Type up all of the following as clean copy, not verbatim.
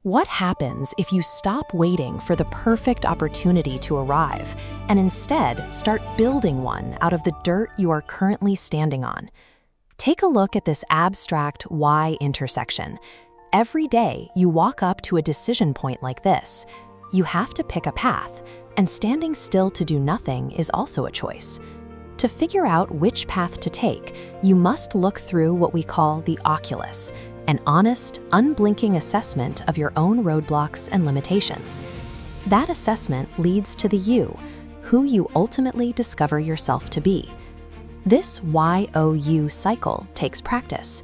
What happens if you stop waiting for the perfect opportunity to arrive and instead start building one out of the dirt you are currently standing on? Take a look at this abstract Y intersection. Every day you walk up to a decision point like this. You have to pick a path, and standing still to do nothing is also a choice. To figure out which path to take, you must look through what we call the oculus, an honest, unblinking assessment of your own roadblocks and limitations. That assessment leads to the you, who you ultimately discover yourself to be. This YOU cycle takes practice.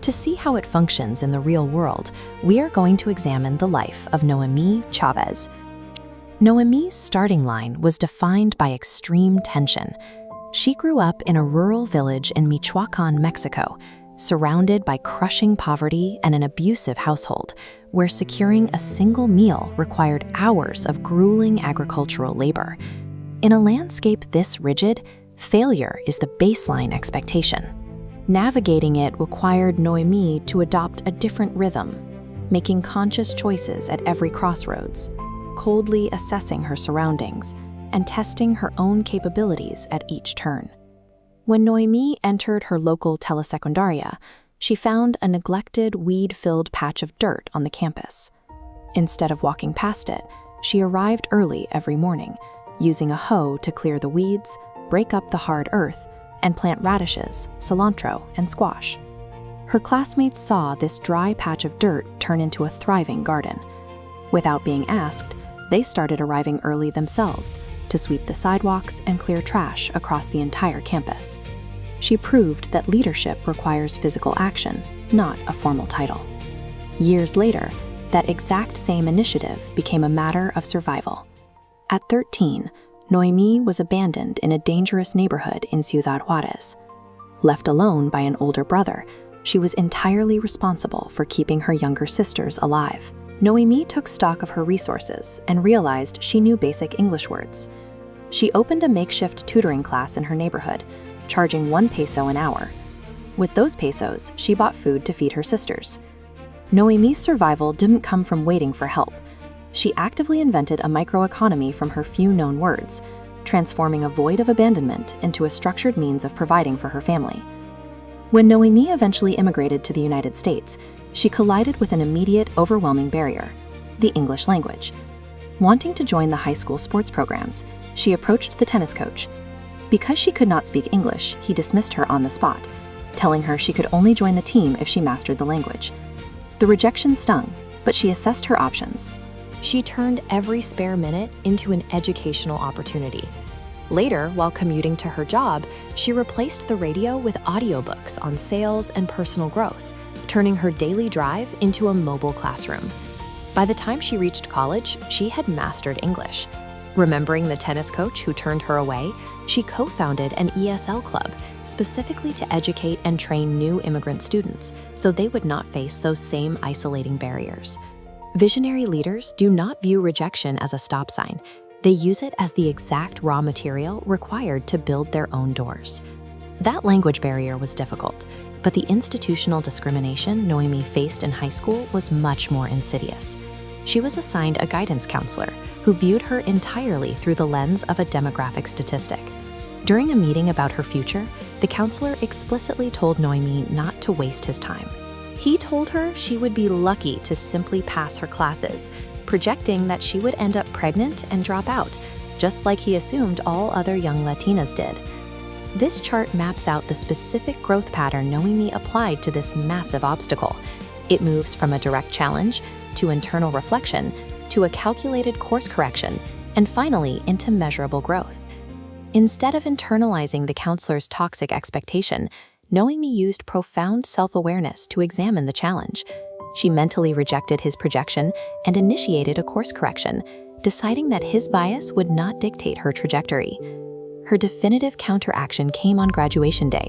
To see how it functions in the real world, we are going to examine the life of Noemi Chavez. Noemi's starting line was defined by extreme tension. She grew up in a rural village in Michoacán, Mexico, surrounded by crushing poverty and an abusive household, where securing a single meal required hours of grueling agricultural labor. In a landscape this rigid, failure is the baseline expectation. Navigating it required Noemi to adopt a different rhythm, making conscious choices at every crossroads, coldly assessing her surroundings, and testing her own capabilities at each turn. When Noemi entered her local telesecundaria, she found a neglected, weed-filled patch of dirt on the campus. Instead of walking past it, she arrived early every morning, using a hoe to clear the weeds, break up the hard earth, and plant radishes, cilantro, and squash. Her classmates saw this dry patch of dirt turn into a thriving garden. Without being asked, they started arriving early themselves to sweep the sidewalks and clear trash across the entire campus. She proved that leadership requires physical action, not a formal title. Years later, that exact same initiative became a matter of survival. At 13, Noemi was abandoned in a dangerous neighborhood in Ciudad Juarez. Left alone by an older brother, she was entirely responsible for keeping her younger sisters alive. Noemi took stock of her resources and realized she knew basic English words. She opened a makeshift tutoring class in her neighborhood, charging 1 peso an hour. With those pesos, she bought food to feed her sisters. Noemi's survival didn't come from waiting for help. She actively invented a microeconomy from her few known words, transforming a void of abandonment into a structured means of providing for her family. When Noemi eventually immigrated to the United States, she collided with an immediate, overwhelming barrier: the English language. Wanting to join the high school sports programs, she approached the tennis coach. Because she could not speak English, he dismissed her on the spot, telling her she could only join the team if she mastered the language. The rejection stung, but she assessed her options. She turned every spare minute into an educational opportunity. Later, while commuting to her job, she replaced the radio with audiobooks on sales and personal growth, turning her daily drive into a mobile classroom. By the time she reached college, she had mastered English. Remembering the tennis coach who turned her away, she co-founded an ESL club specifically to educate and train new immigrant students so they would not face those same isolating barriers. Visionary leaders do not view rejection as a stop sign. They use it as the exact raw material required to build their own doors. That language barrier was difficult, but the institutional discrimination Noemi faced in high school was much more insidious. She was assigned a guidance counselor who viewed her entirely through the lens of a demographic statistic. During a meeting about her future, the counselor explicitly told Noemi not to waste his time. He told her she would be lucky to simply pass her classes, projecting that she would end up pregnant and drop out, just like he assumed all other young Latinas did. This chart maps out the specific growth pattern Noemi applied to this massive obstacle. It moves from a direct challenge to internal reflection to a calculated course correction, and finally into measurable growth. Instead of internalizing the counselor's toxic expectation, Noemi used profound self-awareness to examine the challenge. She mentally rejected his projection and initiated a course correction, deciding that his bias would not dictate her trajectory. Her definitive counteraction came on graduation day.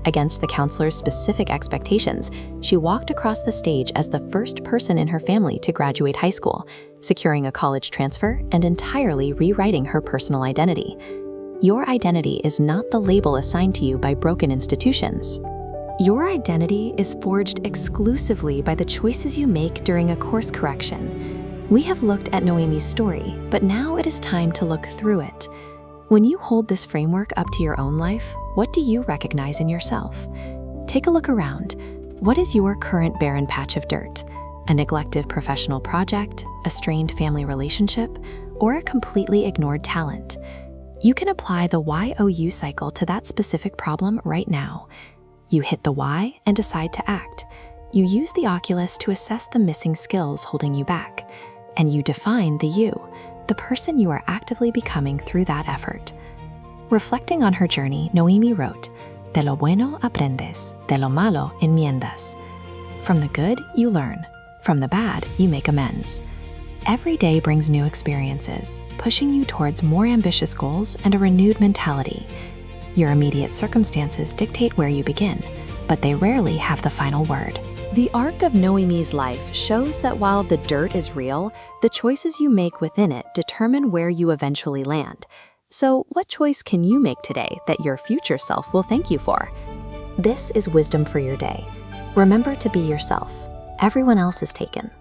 Against the counselor's specific expectations, she walked across the stage as the first person in her family to graduate high school, securing a college transfer and entirely rewriting her personal identity. Your identity is not the label assigned to you by broken institutions. Your identity is forged exclusively by the choices you make during a course correction. We have looked at Noemi's story, but now it is time to look through it. When you hold this framework up to your own life, what do you recognize in yourself? Take a look around. What is your current barren patch of dirt? A neglected professional project, a strained family relationship, or a completely ignored talent? You can apply the YOU cycle to that specific problem right now. You hit the why and decide to act. You use the Oculus to assess the missing skills holding you back. And you define the you, the person you are actively becoming through that effort. Reflecting on her journey, Noemi wrote, "De lo bueno aprendes, de lo malo enmiendas." From the good, you learn. From the bad, you make amends. Every day brings new experiences, pushing you towards more ambitious goals and a renewed mentality. Your immediate circumstances dictate where you begin, but they rarely have the final word. The arc of Noemi's life shows that while the dirt is real, the choices you make within it determine where you eventually land. So, what choice can you make today that your future self will thank you for? This is wisdom for your day. Remember to be yourself. Everyone else is taken.